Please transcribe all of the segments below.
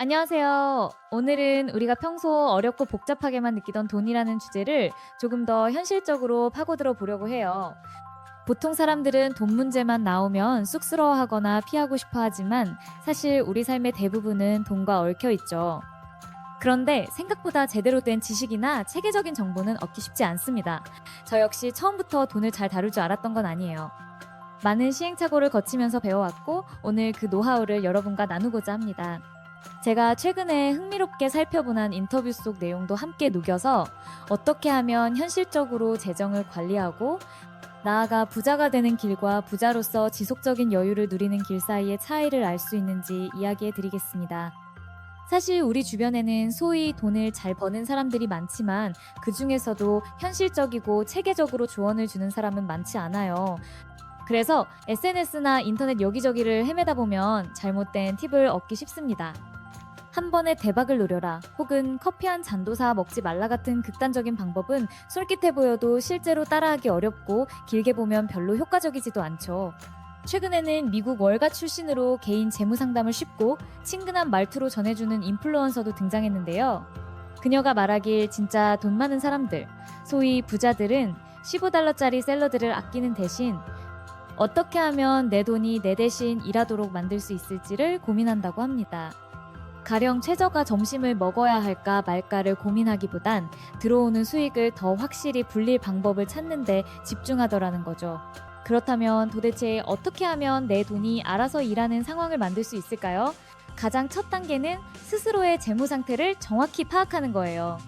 안녕하세요. 오늘은 우리가 평소 어렵고 복잡하게만 느끼던 돈이라는 주제를 조금 더 현실적으로 파고들어 보려고 해요. 보통 사람들은 돈 문제만 나오면 쑥스러워하거나 피하고 싶어 하지만 사실 우리 삶의 대부분은 돈과 얽혀 있죠. 그런데 생각보다 제대로 된 지식이나 체계적인 정보는 얻기 쉽지 않습니다. 저 역시 처음부터 돈을 잘 다룰 줄 알았던 건 아니에요. 많은 시행착오를 거치면서 배워왔고 오늘 그 노하우를 여러분과 나누고자 합니다. 제가 최근에 흥미롭게 살펴본 한 인터뷰 속 내용도 함께 녹여서 어떻게 하면 현실적으로 재정을 관리하고 나아가 부자가 되는 길과 부자로서 지속적인 여유를 누리는 길 사이의 차이를 알 수 있는지 이야기해 드리겠습니다. 사실 우리 주변에는 소위 돈을 잘 버는 사람들이 많지만 그 중에서도 현실적이고 체계적으로 조언을 주는 사람은 많지 않아요. 그래서 SNS나 인터넷 여기저기를 헤매다 보면 잘못된 팁을 얻기 쉽습니다. 한 번에 대박을 노려라 혹은 커피 한 잔도 사 먹지 말라 같은 극단적인 방법은 솔깃해 보여도 실제로 따라하기 어렵고 길게 보면 별로 효과적이지도 않죠. 최근에는 미국 월가 출신으로 개인 재무 상담을 쉽고 친근한 말투로 전해주는 인플루언서도 등장했는데요. 그녀가 말하길 진짜 돈 많은 사람들, 소위 부자들은 15달러짜리 샐러드를 아끼는 대신 어떻게 하면 내 돈이 내 대신 일하도록 만들 수 있을지를 고민한다고 합니다. 가령 최저가 점심을 먹어야 할까 말까를 고민하기보단 들어오는 수익을 더 확실히 불릴 방법을 찾는 데 집중하더라는 거죠. 그렇다면 도대체 어떻게 하면 내 돈이 알아서 일하는 상황을 만들 수 있을까요? 가장 첫 단계는 스스로의 재무 상태를 정확히 파악하는 거예요.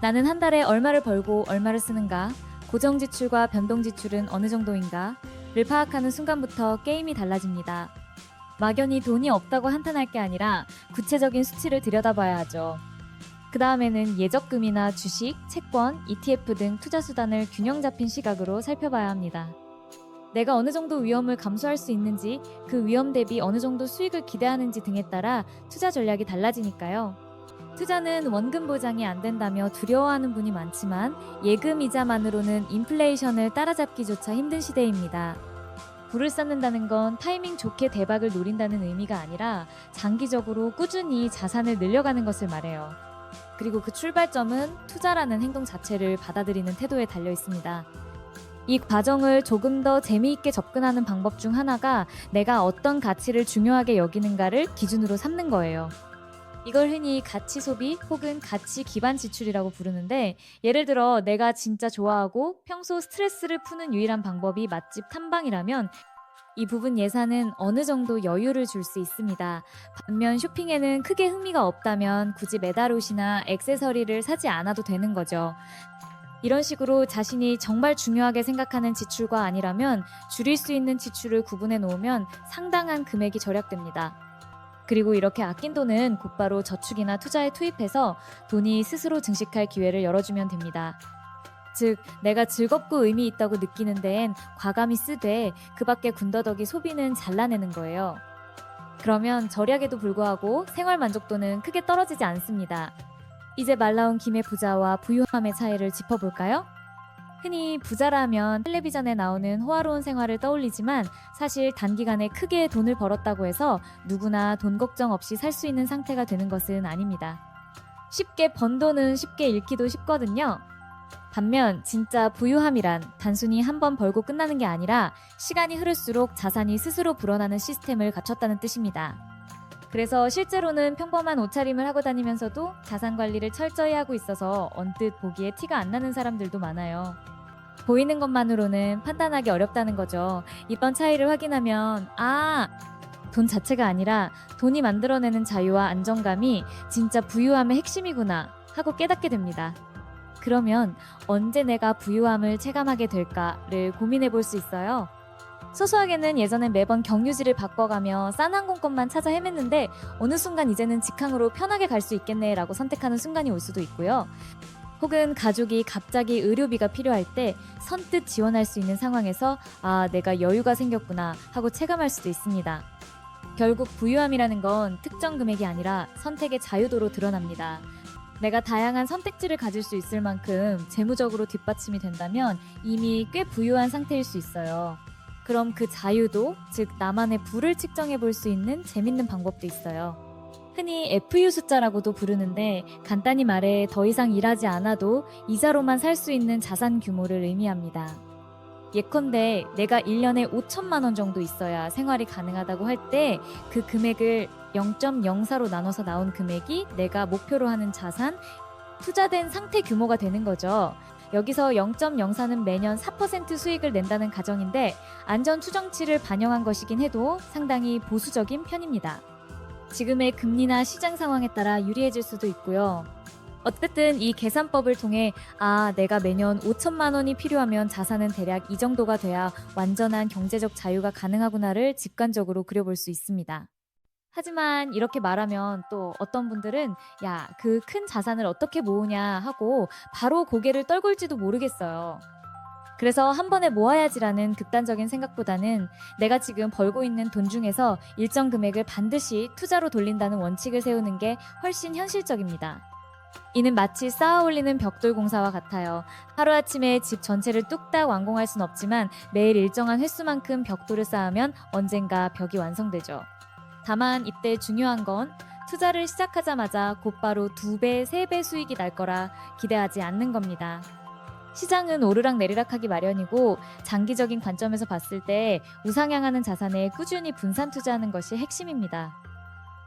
나는 한 달에 얼마를 벌고 얼마를 쓰는가? 고정 지출과 변동 지출은 어느 정도인가? 를 파악하는 순간부터 게임이 달라집니다. 막연히 돈이 없다고 한탄할 게 아니라 구체적인 수치를 들여다봐야 하죠. 그 다음에는 예적금이나 주식, 채권, ETF 등 투자 수단을 균형 잡힌 시각으로 살펴봐야 합니다. 내가 어느 정도 위험을 감수할 수 있는지, 그 위험 대비 어느 정도 수익을 기대하는지 등에 따라 투자 전략이 달라지니까요. 투자는 원금 보장이 안 된다며 두려워하는 분이 많지만 예금 이자만으로는 인플레이션을 따라잡기조차 힘든 시대입니다. 부를 쌓는다는 건 타이밍 좋게 대박을 노린다는 의미가 아니라 장기적으로 꾸준히 자산을 늘려가는 것을 말해요. 그리고 그 출발점은 투자라는 행동 자체를 받아들이는 태도에 달려 있습니다. 이 과정을 조금 더 재미있게 접근하는 방법 중 하나가 내가 어떤 가치를 중요하게 여기는가를 기준으로 삼는 거예요. 이걸 흔히 가치 소비 혹은 가치 기반 지출이라고 부르는데, 예를 들어 내가 진짜 좋아하고 평소 스트레스를 푸는 유일한 방법이 맛집 탐방이라면 이 부분 예산은 어느 정도 여유를 줄 수 있습니다. 반면 쇼핑에는 크게 흥미가 없다면 굳이 메달옷이나 액세서리를 사지 않아도 되는 거죠. 이런 식으로 자신이 정말 중요하게 생각하는 지출과 아니라면 줄일 수 있는 지출을 구분해 놓으면 상당한 금액이 절약됩니다. 그리고 이렇게 아낀 돈은 곧바로 저축이나 투자에 투입해서 돈이 스스로 증식할 기회를 열어주면 됩니다. 즉, 내가 즐겁고 의미 있다고 느끼는 데엔 과감히 쓰되 그 밖에 군더더기 소비는 잘라내는 거예요. 그러면 절약에도 불구하고 생활 만족도는 크게 떨어지지 않습니다. 이제 말 나온 김에 부자와 부유함의 차이를 짚어볼까요? 흔히 부자라면 텔레비전에 나오는 호화로운 생활을 떠올리지만 사실 단기간에 크게 돈을 벌었다고 해서 누구나 돈 걱정 없이 살 수 있는 상태가 되는 것은 아닙니다. 쉽게 번 돈은 쉽게 잃기도 쉽거든요. 반면 진짜 부유함이란 단순히 한 번 벌고 끝나는 게 아니라 시간이 흐를수록 자산이 스스로 불어나는 시스템을 갖췄다는 뜻입니다. 그래서 실제로는 평범한 옷차림을 하고 다니면서도 자산 관리를 철저히 하고 있어서 언뜻 보기에 티가 안 나는 사람들도 많아요. 보이는 것만으로는 판단하기 어렵다는 거죠. 이번 차이를 확인하면 돈 자체가 아니라 돈이 만들어내는 자유와 안정감이 진짜 부유함의 핵심이구나 하고 깨닫게 됩니다. 그러면 언제 내가 부유함을 체감하게 될까를 고민해 볼 수 있어요. 소소하게는 예전엔 매번 경유지를 바꿔가며 싼 항공권만 찾아 헤맸는데 어느 순간 이제는 직항으로 편하게 갈 수 있겠네 라고 선택하는 순간이 올 수도 있고요. 혹은 가족이 갑자기 의료비가 필요할 때 선뜻 지원할 수 있는 상황에서 내가 여유가 생겼구나 하고 체감할 수도 있습니다. 결국 부유함이라는 건 특정 금액이 아니라 선택의 자유도로 드러납니다. 내가 다양한 선택지를 가질 수 있을 만큼 재무적으로 뒷받침이 된다면 이미 꽤 부유한 상태일 수 있어요. 그럼 그 자유도, 즉 나만의 부를 측정해 볼 수 있는 재밌는 방법도 있어요. 흔히 FU 숫자라고도 부르는데 간단히 말해 더 이상 일하지 않아도 이자로만 살 수 있는 자산 규모를 의미합니다. 예컨대 내가 1년에 5천만 원 정도 있어야 생활이 가능하다고 할 때 그 금액을 0.04로 나눠서 나온 금액이 내가 목표로 하는 자산, 투자된 상태 규모가 되는 거죠. 여기서 0.04는 매년 4% 수익을 낸다는 가정인데 안전 추정치를 반영한 것이긴 해도 상당히 보수적인 편입니다. 지금의 금리나 시장 상황에 따라 유리해질 수도 있고요. 어쨌든 이 계산법을 통해 내가 매년 5천만 원이 필요하면 자산은 대략 이 정도가 돼야 완전한 경제적 자유가 가능하구나를 직관적으로 그려볼 수 있습니다. 하지만 이렇게 말하면 또 어떤 분들은 야, 그 큰 자산을 어떻게 모으냐 하고 바로 고개를 떨굴지도 모르겠어요. 그래서 한 번에 모아야지라는 극단적인 생각보다는 내가 지금 벌고 있는 돈 중에서 일정 금액을 반드시 투자로 돌린다는 원칙을 세우는 게 훨씬 현실적입니다. 이는 마치 쌓아 올리는 벽돌 공사와 같아요. 하루아침에 집 전체를 뚝딱 완공할 순 없지만 매일 일정한 횟수만큼 벽돌을 쌓으면 언젠가 벽이 완성되죠. 다만 이때 중요한 건 투자를 시작하자마자 곧바로 2배, 3배 수익이 날 거라 기대하지 않는 겁니다. 시장은 오르락내리락하기 마련이고 장기적인 관점에서 봤을 때 우상향하는 자산에 꾸준히 분산 투자하는 것이 핵심입니다.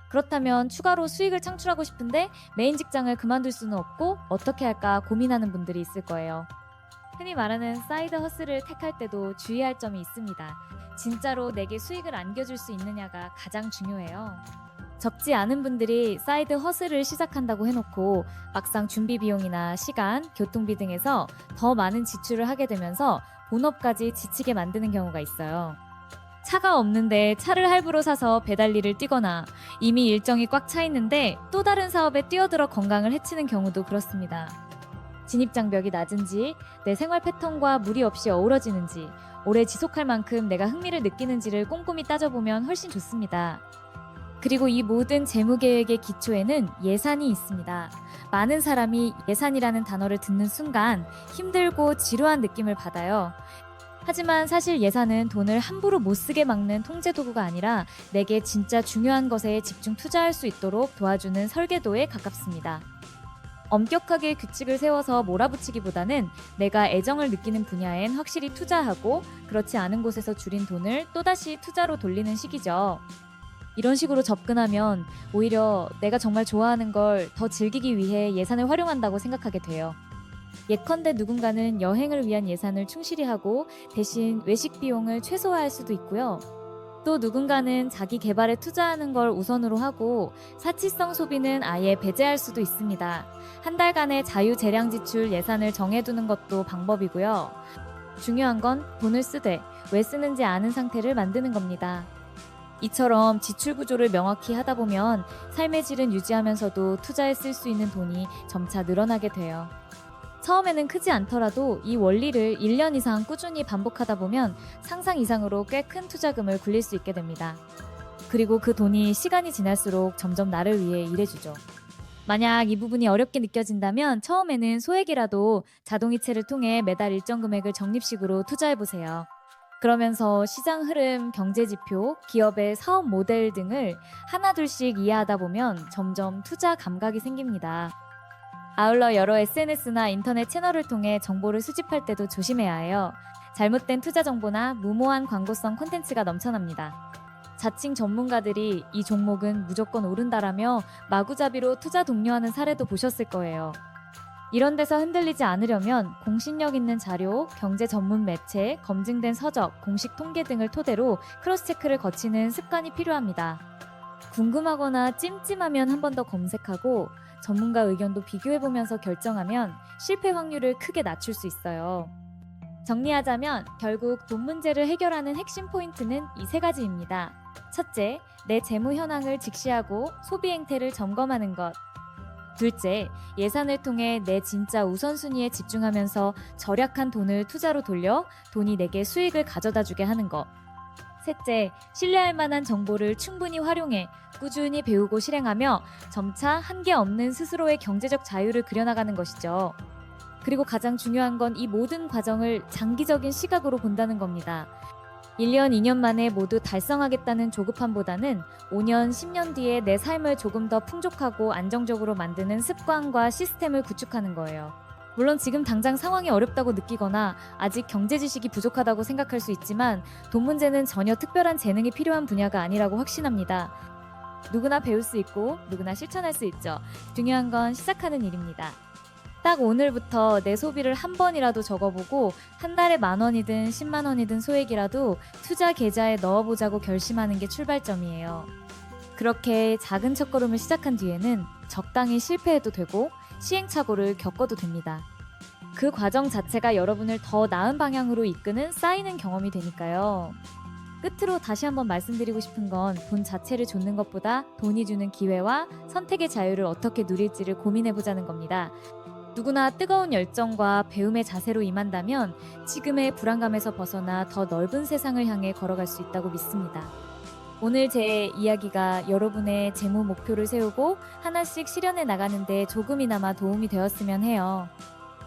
그렇다면 추가로 수익을 창출하고 싶은데 메인 직장을 그만둘 수는 없고 어떻게 할까 고민하는 분들이 있을 거예요. 흔히 말하는 사이드 허슬을 택할 때도 주의할 점이 있습니다. 진짜로 내게 수익을 안겨줄 수 있느냐가 가장 중요해요. 적지 않은 분들이 사이드 허슬을 시작한다고 해놓고 막상 준비 비용이나 시간, 교통비 등에서 더 많은 지출을 하게 되면서 본업까지 지치게 만드는 경우가 있어요. 차가 없는데 차를 할부로 사서 배달일을 뛰거나 이미 일정이 꽉 차 있는데 또 다른 사업에 뛰어들어 건강을 해치는 경우도 그렇습니다. 진입장벽이 낮은지, 내 생활 패턴과 무리 없이 어우러지는지, 오래 지속할 만큼 내가 흥미를 느끼는지를 꼼꼼히 따져보면 훨씬 좋습니다. 그리고 이 모든 재무계획의 기초에는 예산이 있습니다. 많은 사람이 예산이라는 단어를 듣는 순간 힘들고 지루한 느낌을 받아요. 하지만 사실 예산은 돈을 함부로 못 쓰게 막는 통제도구가 아니라 내게 진짜 중요한 것에 집중 투자할 수 있도록 도와주는 설계도에 가깝습니다. 엄격하게 규칙을 세워서 몰아붙이기보다는 내가 애정을 느끼는 분야엔 확실히 투자하고 그렇지 않은 곳에서 줄인 돈을 또다시 투자로 돌리는 식이죠. 이런 식으로 접근하면 오히려 내가 정말 좋아하는 걸 더 즐기기 위해 예산을 활용한다고 생각하게 돼요. 예컨대 누군가는 여행을 위한 예산을 충실히 하고 대신 외식 비용을 최소화할 수도 있고요. 또 누군가는 자기 개발에 투자하는 걸 우선으로 하고 사치성 소비는 아예 배제할 수도 있습니다. 한 달간의 자유재량 지출 예산을 정해두는 것도 방법이고요. 중요한 건 돈을 쓰되 왜 쓰는지 아는 상태를 만드는 겁니다. 이처럼 지출 구조를 명확히 하다 보면 삶의 질은 유지하면서도 투자에 쓸 수 있는 돈이 점차 늘어나게 돼요. 처음에는 크지 않더라도 이 원리를 1년 이상 꾸준히 반복하다 보면 상상 이상으로 꽤 큰 투자금을 굴릴 수 있게 됩니다. 그리고 그 돈이 시간이 지날수록 점점 나를 위해 일해주죠. 만약 이 부분이 어렵게 느껴진다면 처음에는 소액이라도 자동이체를 통해 매달 일정 금액을 적립식으로 투자해보세요. 그러면서 시장 흐름, 경제 지표, 기업의 사업 모델 등을 하나둘씩 이해하다 보면 점점 투자 감각이 생깁니다. 아울러 여러 SNS나 인터넷 채널을 통해 정보를 수집할 때도 조심해야 해요. 잘못된 투자 정보나 무모한 광고성 콘텐츠가 넘쳐납니다. 자칭 전문가들이 이 종목은 무조건 오른다라며 마구잡이로 투자 독려하는 사례도 보셨을 거예요. 이런 데서 흔들리지 않으려면 공신력 있는 자료, 경제 전문 매체, 검증된 서적, 공식 통계 등을 토대로 크로스체크를 거치는 습관이 필요합니다. 궁금하거나 찜찜하면 한 번 더 검색하고 전문가 의견도 비교해보면서 결정하면 실패 확률을 크게 낮출 수 있어요. 정리하자면 결국 돈 문제를 해결하는 핵심 포인트는 이 세 가지입니다. 첫째, 내 재무 현황을 직시하고 소비 행태를 점검하는 것. 둘째, 예산을 통해 내 진짜 우선순위에 집중하면서 절약한 돈을 투자로 돌려 돈이 내게 수익을 가져다 주게 하는 것. 셋째, 신뢰할 만한 정보를 충분히 활용해 꾸준히 배우고 실행하며 점차 한계 없는 스스로의 경제적 자유를 그려나가는 것이죠. 그리고 가장 중요한 건 이 모든 과정을 장기적인 시각으로 본다는 겁니다. 1년, 2년 만에 모두 달성하겠다는 조급함보다는 5년, 10년 뒤에 내 삶을 조금 더 풍족하고 안정적으로 만드는 습관과 시스템을 구축하는 거예요. 물론 지금 당장 상황이 어렵다고 느끼거나 아직 경제 지식이 부족하다고 생각할 수 있지만 돈 문제는 전혀 특별한 재능이 필요한 분야가 아니라고 확신합니다. 누구나 배울 수 있고 누구나 실천할 수 있죠. 중요한 건 시작하는 일입니다. 딱 오늘부터 내 소비를 한 번이라도 적어보고 한 달에 10,000원이든 100,000원이든 소액이라도 투자 계좌에 넣어보자고 결심하는 게 출발점이에요. 그렇게 작은 첫걸음을 시작한 뒤에는 적당히 실패해도 되고 시행착오를 겪어도 됩니다. 그 과정 자체가 여러분을 더 나은 방향으로 이끄는 쌓이는 경험이 되니까요. 끝으로 다시 한번 말씀드리고 싶은 건 돈 자체를 좇는 것보다 돈이 주는 기회와 선택의 자유를 어떻게 누릴지를 고민해보자는 겁니다. 누구나 뜨거운 열정과 배움의 자세로 임한다면 지금의 불안감에서 벗어나 더 넓은 세상을 향해 걸어갈 수 있다고 믿습니다. 오늘 제 이야기가 여러분의 재무 목표를 세우고 하나씩 실현해 나가는데 조금이나마 도움이 되었으면 해요.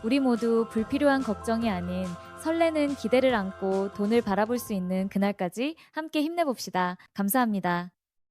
우리 모두 불필요한 걱정이 아닌 설레는 기대를 안고 돈을 바라볼 수 있는 그날까지 함께 힘내봅시다. 감사합니다.